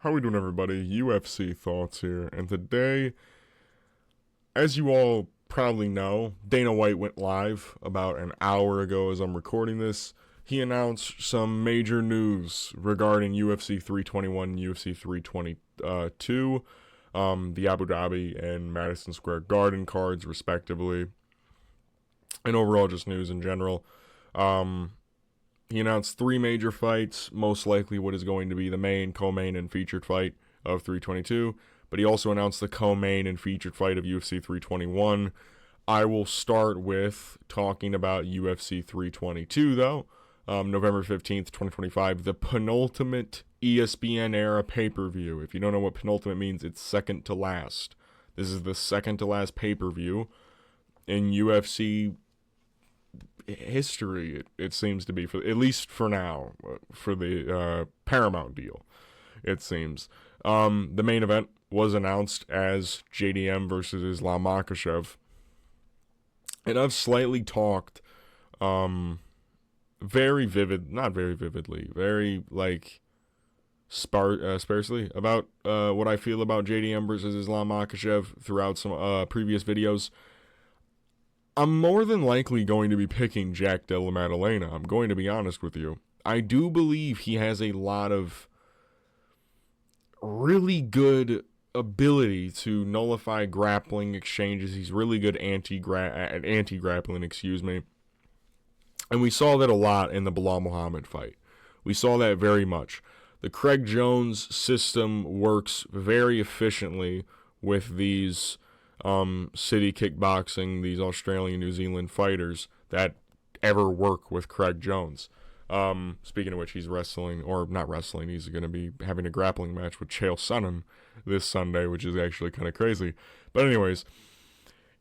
How we doing, everybody? UFC Thoughts here, and today, as you all probably know, Dana White went live about an hour ago as I'm recording this. He announced some major news regarding UFC 321 and UFC 322, the Abu Dhabi and Madison Square Garden cards, respectively, and overall just news in general. He announced three major fights, most likely what is going to be the main, co-main, and featured fight of 322. But he also announced the co-main and featured fight of UFC 321. I will start with talking about UFC 322, though. November 15th, 2025, the penultimate ESPN era pay-per-view. If you don't know what penultimate means, it's second to last. This is the second to last pay-per-view in UFC history, it seems to be, for at least for now, for the Paramount deal, it seems. The main event was announced as JDM versus Islam Makhachev, and I've slightly talked not very vividly, very sparsely about what I feel about JDM versus Islam Makhachev throughout some previous videos. I'm more than likely going to be picking Jack Della Maddalena. I'm going to be honest with you. I do believe he has a lot of really good ability to nullify grappling exchanges. He's really good anti-grappling, And we saw that a lot in the Bilal Muhammad fight. We saw that very much. The Craig Jones system works very efficiently with these city kickboxing, these Australian, New Zealand fighters that ever work with Craig Jones. Speaking of which, he's wrestling, or not wrestling, he's going to be having a grappling match with Chael Sonnen this Sunday, which is actually kind of crazy. But anyways,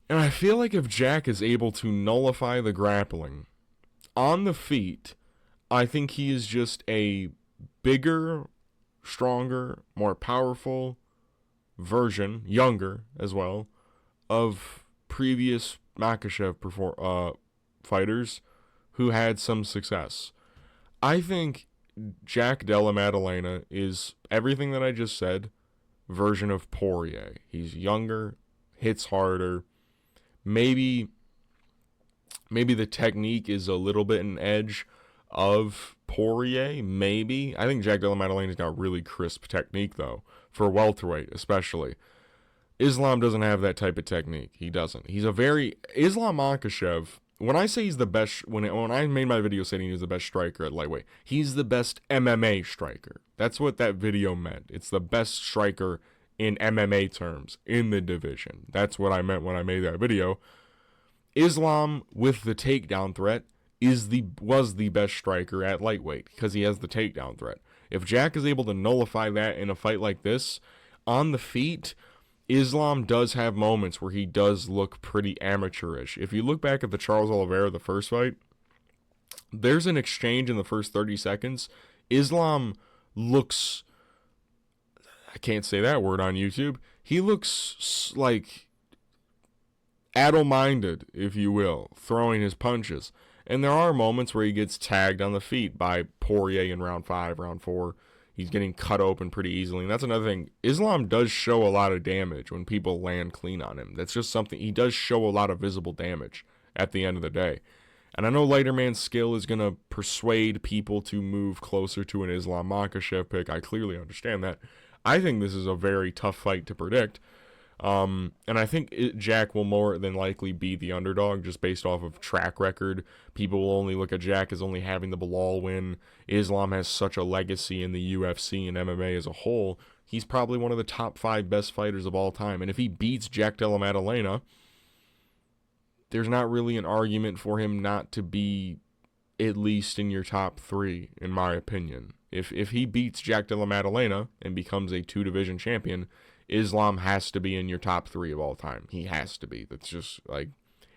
and I feel like if Jack is able to nullify the grappling on the feet, I think he is just a bigger, stronger, more powerful version, younger as well, of previous Makhachev fighters who had some success. I think Jack Della Maddalena is everything that I just said, version of Poirier. He's younger, hits harder. Maybe the technique is a little bit an edge of Poirier, maybe. I think Jack Della Maddalena's got really crisp technique, though, for welterweight especially. Islam doesn't have that type of technique. He doesn't. He's a very... Islam Makhachev, when I say he's the best... When I made my video saying he was the best striker at lightweight, he's the best MMA striker. That's what that video meant. It's the best striker in MMA terms in the division. That's what I meant when I made that video. Islam, with the takedown threat, was the best striker at lightweight because he has the takedown threat. If Jack is able to nullify that in a fight like this, on the feet, Islam does have moments where he does look pretty amateurish. If you look back at the Charles Oliveira, the first fight, there's an exchange in the first 30 seconds. Islam looks... I can't say that word on YouTube. He looks like addle-minded, if you will, throwing his punches. And there are moments where he gets tagged on the feet by Poirier in round 5, round 4. He's getting cut open pretty easily. And that's another thing. Islam does show a lot of damage when people land clean on him. That's just something. He does show a lot of visible damage at the end of the day. And I know lighter man's skill is going to persuade people to move closer to an Islam Makhachev pick. I clearly understand that. I think this is a very tough fight to predict. And I think Jack will more than likely be the underdog just based off of track record. People will only look at Jack as only having the Bilal win. Islam has such a legacy in the UFC and MMA as a whole. He's probably one of the top 5 best fighters of all time. And if he beats Jack Della Maddalena, there's not really an argument for him not to be at least in your top 3, in my opinion. If he beats Jack Della Maddalena and becomes a 2-division champion, Islam has to be in your top 3 of all time. He has to be. That's just like,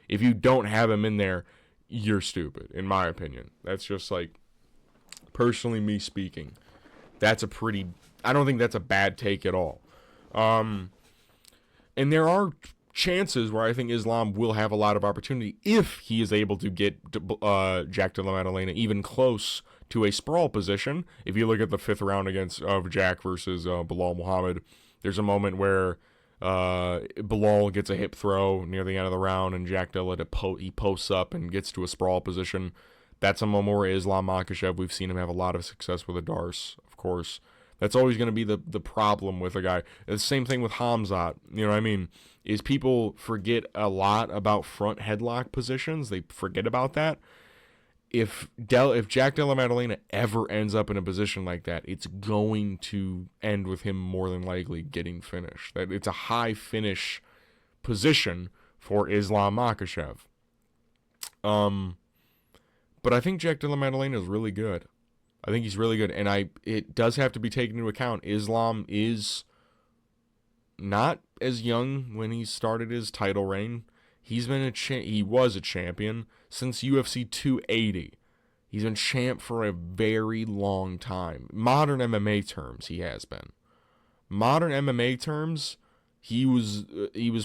if you don't have him in there, you're stupid, in my opinion. That's just like, personally me speaking, that's a pretty, I don't think that's a bad take at all. And there are chances where I think Islam will have a lot of opportunity if he is able to get Jack Della Maddalena even close to a sprawl position. If you look at the 5th round of Jack versus Bilal Muhammad, there's a moment where Bilal gets a hip throw near the end of the round, and Jack Dilla he posts up and gets to a sprawl position. That's a moment where Islam Makhachev, we've seen him have a lot of success with a Darce, of course. That's always going to be the problem with a guy. The same thing with Hamzat. You know what I mean? Is people forget a lot about front headlock positions. They forget about that. If Jack Della Maddalena ever ends up in a position like that, it's going to end with him more than likely getting finished. That it's a high finish position for Islam Makhachev. But I think Jack Della Maddalena is really good. I think he's really good, and it does have to be taken into account. Islam is not as young when he started his title reign. He was a champion since UFC 280. He's been champ for a very long time. Modern MMA terms, he has been. Modern MMA terms, he was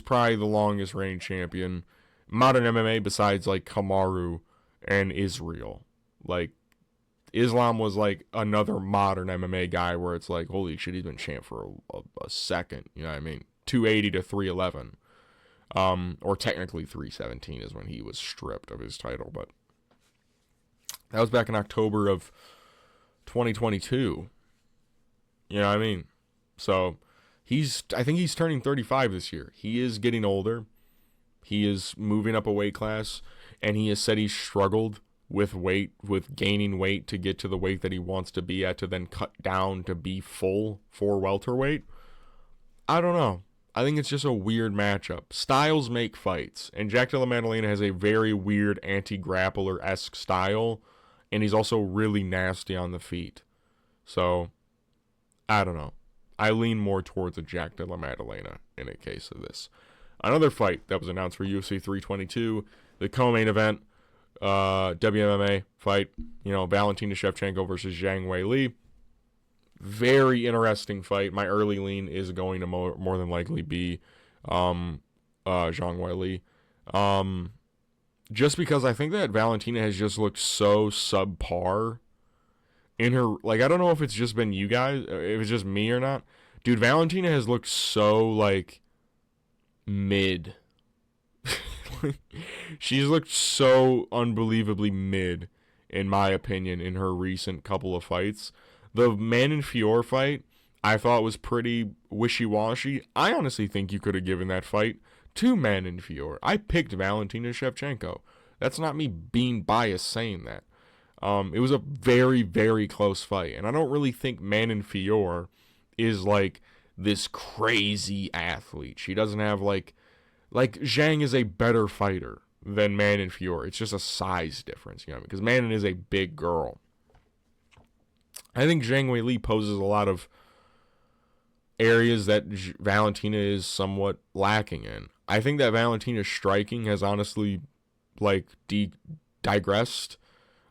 probably the longest reigning champion. Modern MMA besides like Kamaru and Israel. Like, Islam was like another modern MMA guy where it's like, holy shit, he's been champ for a second. You know what I mean? 280 to 311. Or technically 317 is when he was stripped of his title. But that was back in October of 2022. You know what I mean? So I think he's turning 35 this year. He is getting older. He is moving up a weight class. And he has said he's struggled with gaining weight to get to the weight that he wants to be at, to then cut down to be full for welterweight. I don't know. I think it's just a weird matchup. Styles make fights, and Jack Della Maddalena has a very weird anti-grappler-esque style, and he's also really nasty on the feet. So, I don't know. I lean more towards a Jack Della Maddalena in a case of this. Another fight that was announced for UFC 322, the co-main event, WMMA fight, Valentina Shevchenko versus Zhang Weili. Very interesting fight. My early lean is going to more than likely be Zhang Weili. Just because I think that Valentina has just looked so subpar in her, like, I don't know if it's just been you guys, if it's just me or not. Dude, Valentina has looked so, like, mid. She's looked so unbelievably mid, in my opinion, in her recent couple of fights. The Manon Fior fight, I thought was pretty wishy-washy. I honestly think you could have given that fight to Manon Fior. I picked Valentina Shevchenko. That's not me being biased saying that. It was a very, very close fight. And I don't really think Manon Fior is like this crazy athlete. She doesn't have like Zhang is a better fighter than Manon Fior. It's just a size difference, because Manon is a big girl. I think Zhang Weili poses a lot of areas that Valentina is somewhat lacking in. I think that Valentina's striking has honestly, digressed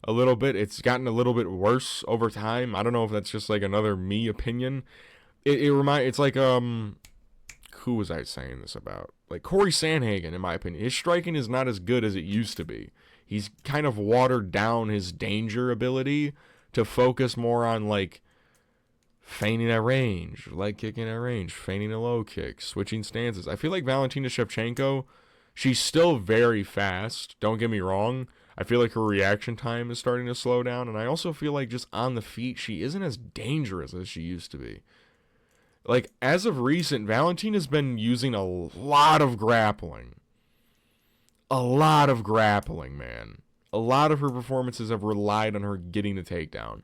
a little bit. It's gotten a little bit worse over time. I don't know if that's just, another me opinion. It's like, who was I saying this about? Like, Corey Sandhagen, in my opinion. His striking is not as good as it used to be. He's kind of watered down his danger ability to focus more on, feigning at range, leg kicking at range, feigning a low kick, switching stances. I feel like Valentina Shevchenko, she's still very fast, don't get me wrong. I feel like her reaction time is starting to slow down, and I also feel like just on the feet, she isn't as dangerous as she used to be. As of recent, Valentina's been using a lot of grappling. A lot of grappling, man. A lot of her performances have relied on her getting the takedown.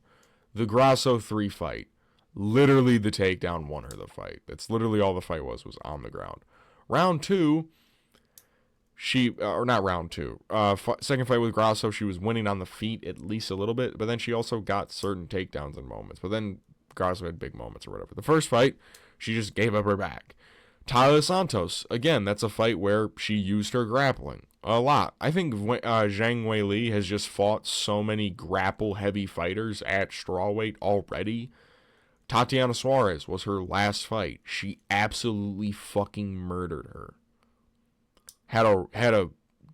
The Grasso 3 fight. Literally the takedown won her the fight. That's literally all the fight was on the ground. Round 2, not round 2. Second fight with Grasso, she was winning on the feet at least a little bit, but then she also got certain takedowns in moments. But then Grasso had big moments or whatever. The first fight, she just gave up her back. Taila Santos, again, that's a fight where she used her grappling a lot. I think Zhang Weili has just fought so many grapple-heavy fighters at strawweight already. Tatiana Suarez was her last fight. She absolutely fucking murdered her. Had a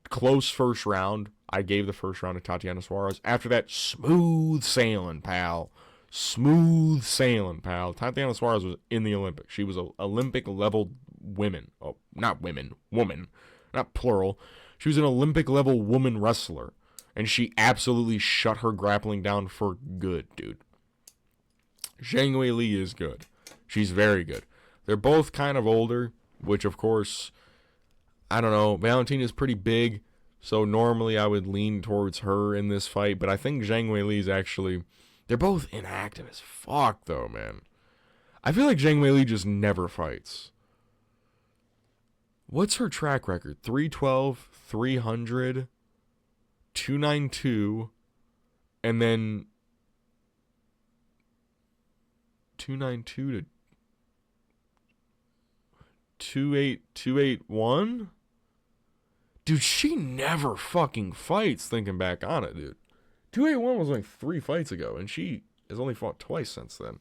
close first round, I gave the first round to Tatiana Suarez. After that, smooth sailing, pal. Smooth sailing, pal. Tatiana Suarez was in the Olympics. She was an Olympic-level woman. Oh, not women. Woman. Not plural. She was an Olympic-level woman wrestler. And she absolutely shut her grappling down for good, dude. Zhang Weili is good. She's very good. They're both kind of older, which, of course, I don't know. Valentina's pretty big, so normally I would lean towards her in this fight. But I think Zhang Weili's actually... They're both inactive as fuck, though, man. I feel like Zhang Weili just never fights. What's her track record? 312, 300, 292, and then 292 to 281? Dude, she never fucking fights, thinking back on it, dude. 281 was like 3 fights ago, and she has only fought twice since then.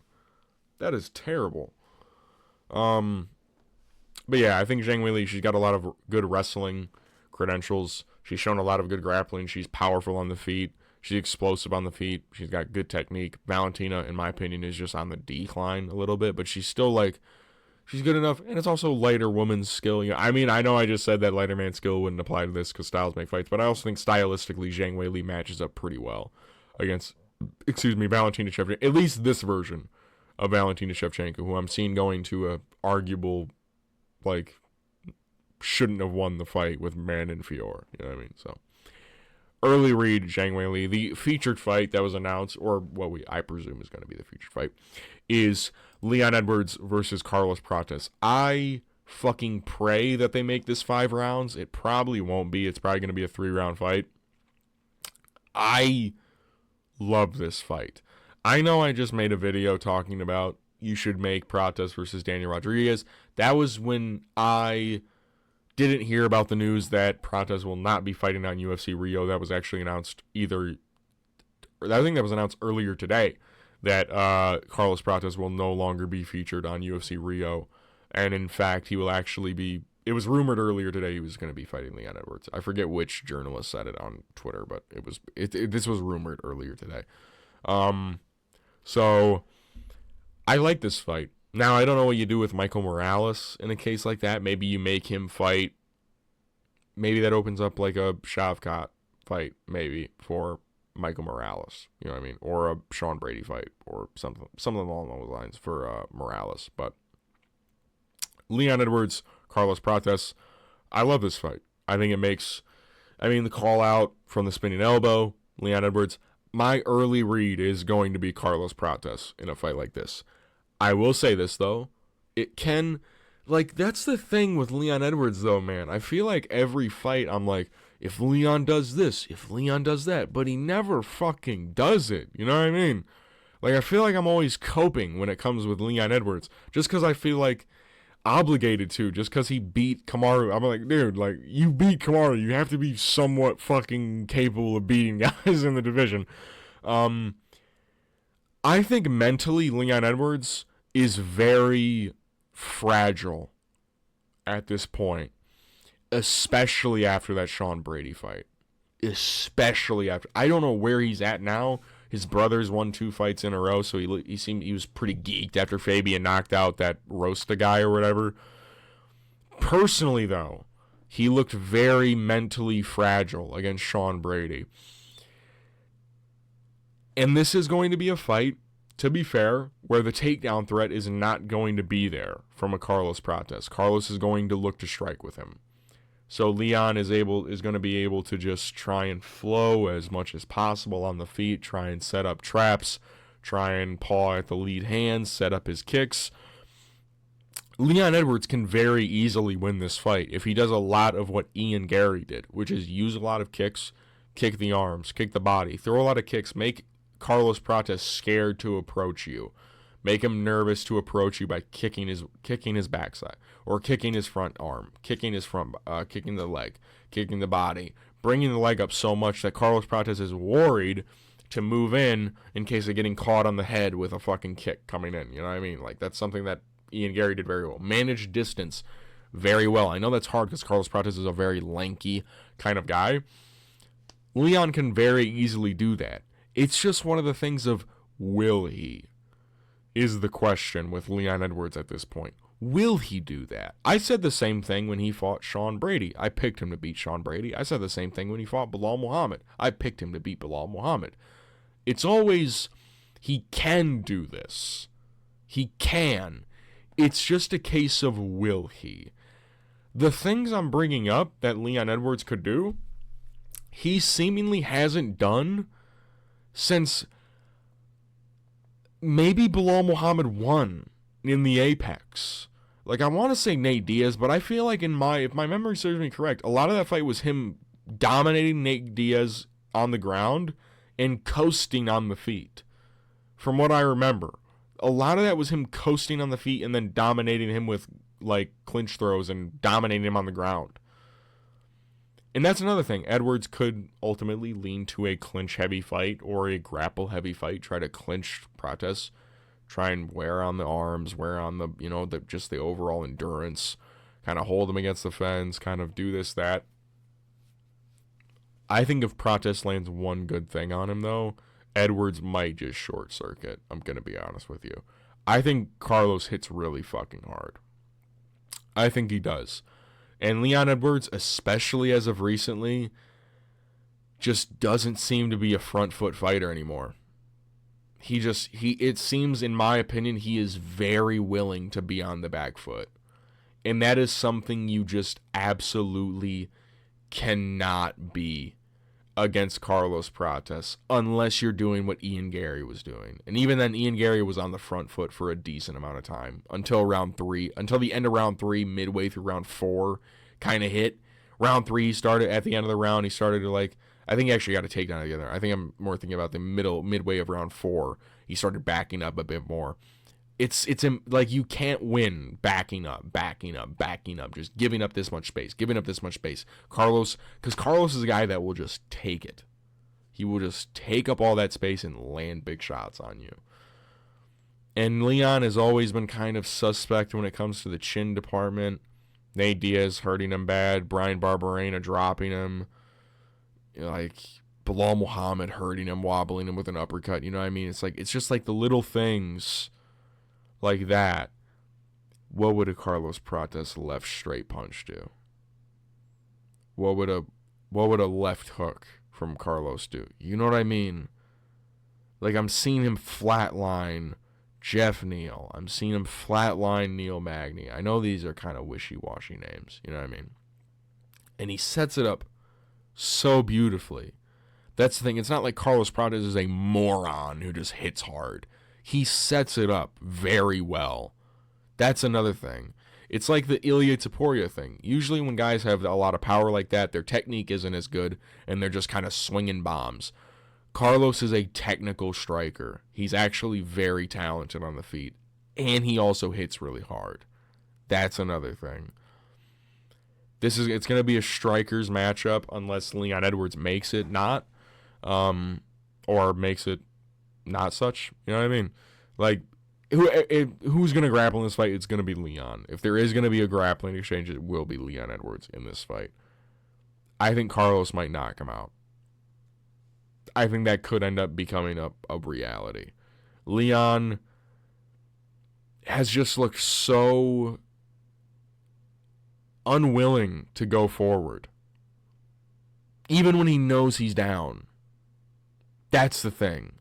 That is terrible. But yeah, I think Zhang Weili, she's got a lot of good wrestling credentials. She's shown a lot of good grappling. She's powerful on the feet. She's explosive on the feet. She's got good technique. Valentina, in my opinion, is just on the decline a little bit, but she's still like, she's good enough, and it's also lighter woman's skill. You know, I mean, I know I just said that lighter man skill wouldn't apply to this because styles make fights, but I also think stylistically Zhang Weili matches up pretty well against, Valentina Shevchenko. At least this version of Valentina Shevchenko, who I'm seeing going to a arguable, like, shouldn't have won the fight with Manon Fiorot. You know what I mean? So, early read, Zhang Weili. The featured fight that was announced, or what I presume is going to be the featured fight, is Leon Edwards versus Carlos Prates. I fucking pray that they make this 5 rounds. It probably won't be. It's probably going to be a 3-round fight. I love this fight. I know I just made a video talking about you should make Prates versus Daniel Rodriguez. That was when I didn't hear about the news that Prates will not be fighting on UFC Rio. That was actually announced I think that was announced earlier today, that Carlos Prates will no longer be featured on UFC Rio. And in fact, he will actually be, it was rumored earlier today he was going to be fighting Leon Edwards. I forget which journalist said it on Twitter, but this was rumored earlier today. So I like this fight. Now, I don't know what you do with Michael Morales in a case like that. Maybe you make him fight. Maybe that opens up like a Shavkat fight, maybe, for Michael Morales. You know what I mean? Or a Sean Brady fight or something along those lines for Morales. But Leon Edwards, Carlos Prates, I love this fight. I think it makes, the call out from the spinning elbow, Leon Edwards. My early read is going to be Carlos Prates in a fight like this. I will say this, though. It can, that's the thing with Leon Edwards, though, man. I feel like every fight I'm like, if Leon does this, if Leon does that, but he never fucking does it. You know what I mean? I feel like I'm always coping when it comes with Leon Edwards, just because I feel like obligated to, just because he beat Kamaru. I'm like, dude, you beat Kamaru, you have to be somewhat fucking capable of beating guys in the division. I think mentally Leon Edwards is very fragile at this point, especially after that Sean Brady fight. Especially after, I don't know where he's at now. His brother's won 2 fights in a row, so he was pretty geeked after Fabian knocked out that Rosta guy or whatever. Personally, though, he looked very mentally fragile against Sean Brady. And this is going to be a fight, to be fair, where the takedown threat is not going to be there from a Carlos Prates. Carlos is going to look to strike with him. So Leon is going to be able to just try and flow as much as possible on the feet, try and set up traps, try and paw at the lead hands, set up his kicks. Leon Edwards can very easily win this fight if he does a lot of what Ian Gary did, which is use a lot of kicks, kick the arms, kick the body, throw a lot of kicks, make Carlos Prates scared to approach you. Make him nervous to approach you by kicking his backside or kicking his front arm, kicking the leg, kicking the body, bringing the leg up so much that Carlos Prates is worried to move in case of getting caught on the head with a fucking kick coming in. You know what I mean? That's something that Ian Gary did very well. Manage distance very well. I know that's hard because Carlos Prates is a very lanky kind of guy. Leon can very easily do that. It's just one of the things of, will he? Is the question with Leon Edwards at this point. Will he do that? I said the same thing when he fought Sean Brady. I picked him to beat Sean Brady. I said the same thing when he fought Bilal Muhammad. I picked him to beat Bilal Muhammad. It's always, he can do this. He can. It's just a case of, will he? The things I'm bringing up that Leon Edwards could do, he seemingly hasn't done since maybe Bilal Muhammad won in the Apex. Like, I want to say Nate Diaz, but I feel like if my memory serves me correct, a lot of that fight was him dominating Nate Diaz on the ground and coasting on the feet. From what I remember, a lot of that was him coasting on the feet and then dominating him with, like, clinch throws and dominating him on the ground. And that's another thing. Edwards could ultimately lean to a clinch-heavy fight or a grapple-heavy fight, try to clinch Prates, try and wear on the arms, wear on the, just the overall endurance, kind of hold him against the fence, kind of do this, that. I think if Prates lands one good thing on him, though, Edwards might just short circuit. I'm going to be honest with you. I think Carlos hits really fucking hard. I think he does. And Leon Edwards, especially as of recently, just doesn't seem to be a front foot fighter anymore. It seems, in my opinion, he is very willing to be on the back foot. And that is something you just absolutely cannot be against Carlos Prates unless you're doing what Ian Gary was doing. And even then, Ian Gary was on the front foot for a decent amount of time until round 3, until the end of round 3, midway through round 4, kind of hit. Round 3, he started at the end of the round. He started to, like, I think he actually got a takedown at the other. I think I'm more thinking about the midway of round 4. He started backing up a bit more. It's like, you can't win backing up, just giving up this much space. Carlos, because Carlos is a guy that will just take it. He will just take up all that space and land big shots on you. And Leon has always been kind of suspect when it comes to the chin department. Nate Diaz hurting him bad, Brian Barberena dropping him, like Bilal Muhammad hurting him, wobbling him with an uppercut. You know what I mean? It's just like the little things like that. What would a Carlos Prates left straight punch do? What would a left hook from Carlos do? You know what I mean? Like, I'm seeing him flatline Jeff Neal. I'm seeing him flatline Neil Magny. I know these are kind of wishy-washy names. You know what I mean? And he sets it up so beautifully. That's the thing. It's not like Carlos Prates is a moron who just hits hard. He sets it up very well. That's another thing. It's like the Ilya Taporia thing. Usually when guys have a lot of power like that, their technique isn't as good, and they're just kind of swinging bombs. Carlos is a technical striker. He's actually very talented on the feet, and he also hits really hard. That's another thing. It's going to be a strikers matchup unless Leon Edwards makes it not, or makes it not such. You know what I mean? Like, who's going to grapple in this fight? It's going to be Leon. If there is going to be a grappling exchange, it will be Leon Edwards in this fight. I think Carlos might knock him out. I think that could end up becoming a reality. Leon has just looked so unwilling to go forward. Even when he knows he's down. That's the thing.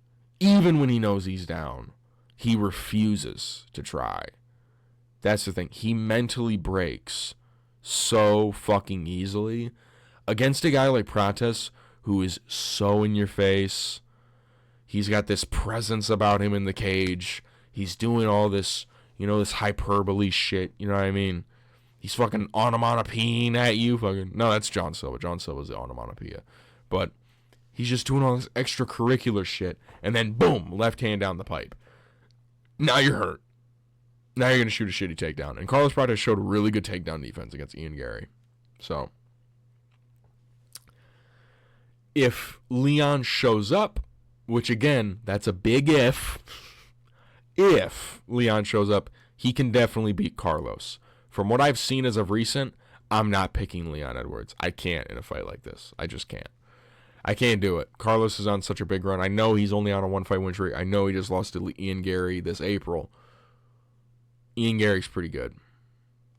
Even when he knows he's down, he refuses to try. That's the thing. He mentally breaks so fucking easily against a guy like Prates, who is so in your face. He's got this presence about him in the cage. He's doing all this, this hyperbole shit. You know what I mean? He's fucking onomatopoeing at you. No, that's John Silva. John Silva's the onomatopoeia. But he's just doing all this extracurricular shit. And then, boom, left hand down the pipe. Now you're hurt. Now you're going to shoot a shitty takedown. And Carlos Prates showed a really good takedown defense against Ian Gary. So, if Leon shows up, which again, that's a big if Leon shows up, he can definitely beat Carlos. From what I've seen as of recent, I'm not picking Leon Edwards. I can't in a fight like this. I just can't. I can't do it. Carlos is on such a big run. I know he's only on a 1-fight win streak. I know he just lost to Ian Gary this April. Ian Gary's pretty good.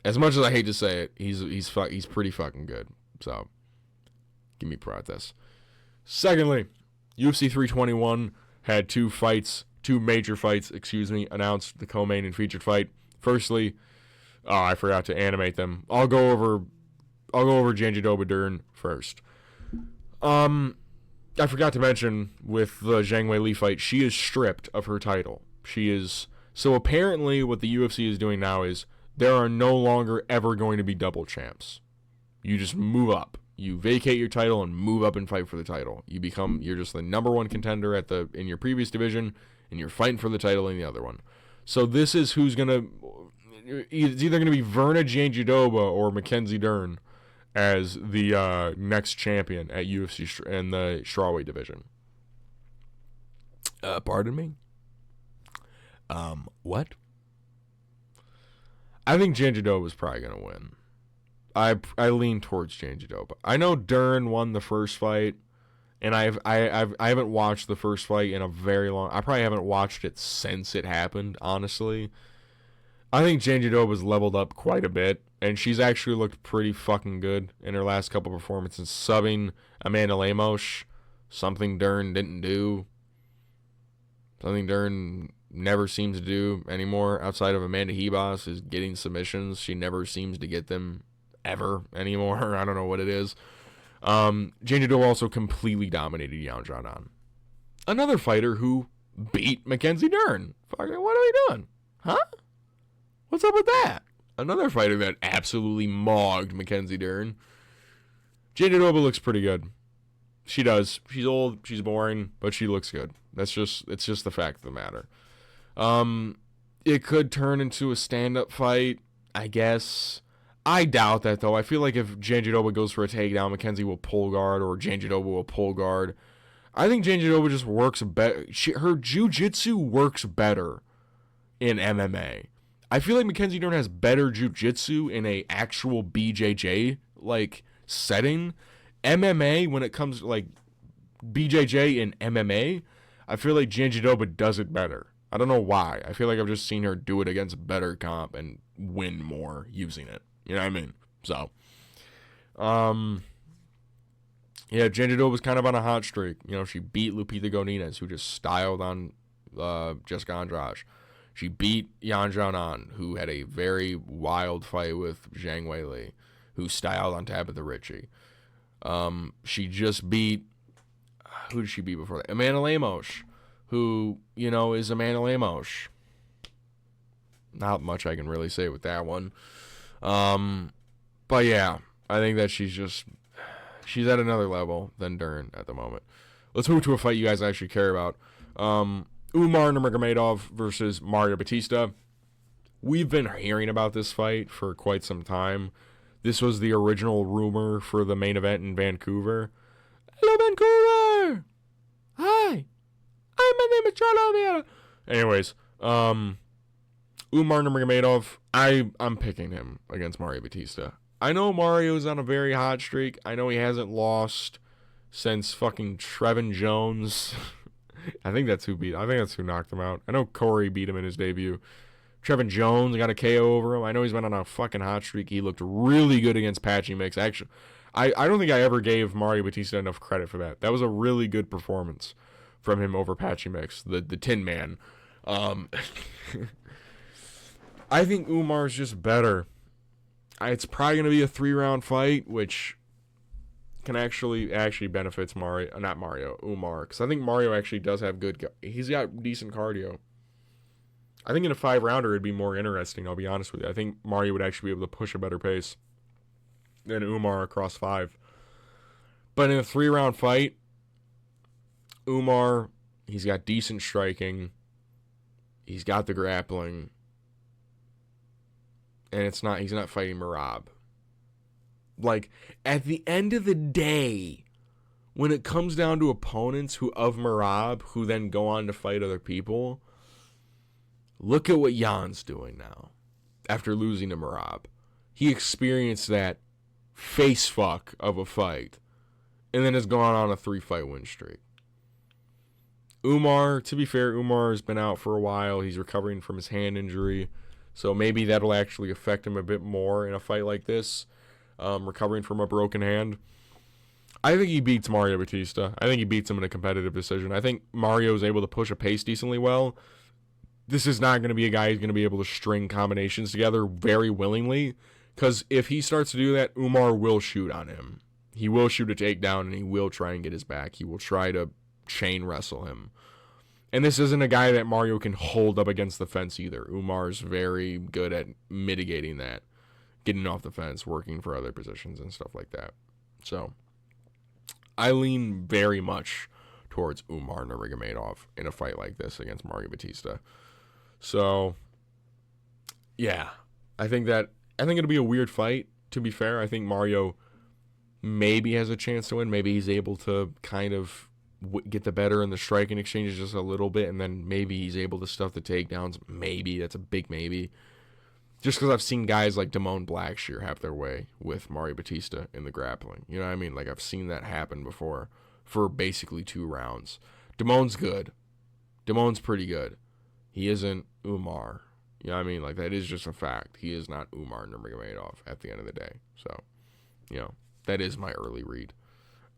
As much as I hate to say it, he's pretty fucking good. So, give me practice. Secondly, UFC 321 had two major fights, announced, the co-main and featured fight. Firstly, I forgot to animate them. I'll go over Jandiroba Dern first. I forgot to mention with the Zhang Weili fight, she is stripped of her title. So apparently what the UFC is doing now is there are no longer ever going to be double champs. You just move up. You vacate your title and move up and fight for the title. You're just the number one contender in your previous division, and you're fighting for the title in the other one. So this is it's either going to be Verna Jandiroba or Mackenzie Dern as the next champion at UFC in the strawweight division. Pardon me? What? I think Jandiroba is probably going to win. I lean towards Jandiroba. I know Dern won the first fight, and I haven't watched the first fight in a very long. I probably haven't watched it since it happened. Honestly, I think Jandiroba's leveled up quite a bit, and she's actually looked pretty fucking good in her last couple performances, subbing Amanda Lemos, something Dern didn't do, something Dern never seems to do anymore outside of Amanda Hebos is getting submissions. She never seems to get them ever anymore. I don't know what it is. Jandiroba also completely dominated Yan Xiaonan, another fighter who beat Mackenzie Dern. Fucking, what are we doing? Huh? What's up with that? Another fighter that absolutely mogged Mackenzie Dern. Jandiroba looks pretty good. She does. She's old, she's boring, but she looks good. It's just the fact of the matter. It could turn into a stand-up fight, I guess. I doubt that, though. I feel like if Jandiroba goes for a takedown, Mackenzie will pull guard, or Jandiroba will pull guard. I think Jandiroba just works better. Her jiu-jitsu works better in MMA. I feel like Mackenzie Dern has better jiu-jitsu in a actual BJJ setting. MMA, when it comes to BJJ in MMA, I feel like Jandiroba does it better. I don't know why. I feel like I've just seen her do it against better comp and win more using it. You know what I mean? So, yeah, Jandiroba's kind of on a hot streak. You know, she beat Lupita Godinez, who just styled on Jessica Andrade. She beat Yan Xiaonan, who had a very wild fight with Zhang Weili, who styled on Tabitha Ritchie. She just beat, who did she beat before that? Amanda Lemos, who, is Amanda Lemos. Not much I can really say with that one. But yeah, I think that she's at another level than Dern at the moment. Let's move to a fight you guys actually care about. Umar Nurmagomedov versus Mario Batista. We've been hearing about this fight for quite some time. This was the original rumor for the main event in Vancouver. Hello, Vancouver! Hi! My name is Charlie. Anyways, Umar Nurmagomedov, I'm picking him against Mario Batista. I know Mario's on a very hot streak. I know he hasn't lost since fucking Trevin Jones. I think that's who knocked him out. I know Corey beat him in his debut. Trevin Jones got a KO over him. I know he's been on a fucking hot streak. He looked really good against Patchy Mix. Actually, I don't think I ever gave Mario Batista enough credit for that. That was a really good performance from him over Patchy Mix, the Tin Man. I think Umar's just better. It's probably going to be a 3-round fight, which can actually benefits Umar, because I think Mario actually does have he's got decent cardio. I think in a 5-rounder it'd be more interesting, I'll be honest with you. I think Mario would actually be able to push a better pace than Umar across 5. But in a 3-round fight, Umar, he's got decent striking. He's got the grappling. And he's not fighting Merab. At the end of the day, when it comes down to opponents of Merab who then go on to fight other people, look at what Jan's doing now after losing to Merab. He experienced that face fuck of a fight and then has gone on a 3-fight win streak. Umar, to be fair, Umar has been out for a while. He's recovering from his hand injury, so maybe that'll actually affect him a bit more in a fight like this, recovering from a broken hand. I think he beats Mario Batista. I think he beats him in a competitive decision. I think Mario is able to push a pace decently well. This is not going to be a guy who's going to be able to string combinations together very willingly, because if he starts to do that, Umar will shoot on him. He will shoot a takedown, and he will try and get his back. He will try to chain wrestle him. And this isn't a guy that Mario can hold up against the fence either. Umar's very good at mitigating that, getting off the fence, working for other positions and stuff like that. So I lean very much towards Umar Nurmagomedov in a fight like this against Mario Batista. So yeah, I think it'll be a weird fight, to be fair. I think Mario maybe has a chance to win. Maybe he's able to kind of get the better in the striking exchanges just a little bit, and then maybe he's able to stuff the takedowns. Maybe. That's a big maybe. Just because I've seen guys like Damone Blackshear have their way with Mario Batista in the grappling. You know what I mean? Like, I've seen that happen before for basically 2 rounds. Damone's good. Damone's pretty good. He isn't Umar. You know what I mean? Like, that is just a fact. He is not Umar Nurmagomedov at the end of the day. So, you know, that is my early read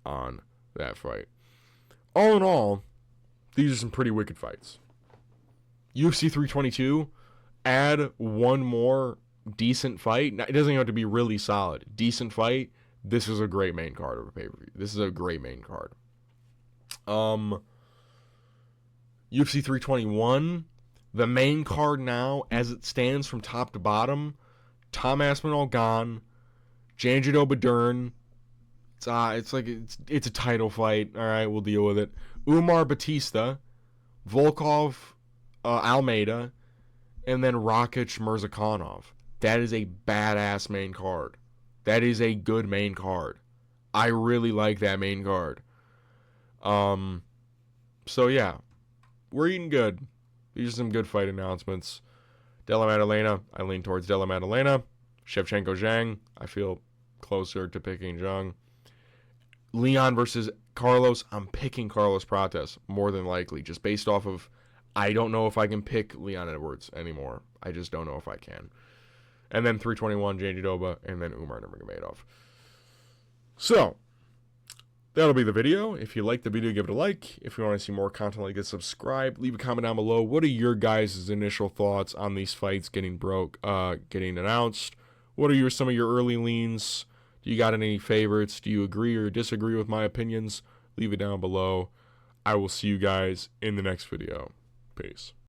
on that fight. All in all, these are some pretty wicked fights. UFC 322, add one more decent fight. Now, it doesn't even have to be really solid. Decent fight. This is a great main card of a pay-per-view. This is a great main card. UFC 321, the main card now, as it stands from top to bottom, Tom Aspinall gone, Janjito Badern. It's a title fight. All right, we'll deal with it. Umar Batista, Volkov, Almeida, and then Rakic Mirzakhanov. That is a badass main card. That is a good main card. I really like that main card. So yeah, we're eating good. These are some good fight announcements. Della Maddalena, I lean towards Della Maddalena. Shevchenko Zhang, I feel closer to picking Zhang. Leon versus Carlos, I'm picking Carlos Prates more than likely, just based off of, I don't know if I can pick Leon Edwards anymore. I just don't know if I can. And then 321, Janjitoba, and then Umar Nurmagomedov. So, that'll be the video. If you like the video, give it a like. If you want to see more content like this, subscribe. Leave a comment down below. What are your guys' initial thoughts on these fights getting announced? What are some of your early leans? Do you got any favorites? Do you agree or disagree with my opinions? Leave it down below. I will see you guys in the next video. Peace.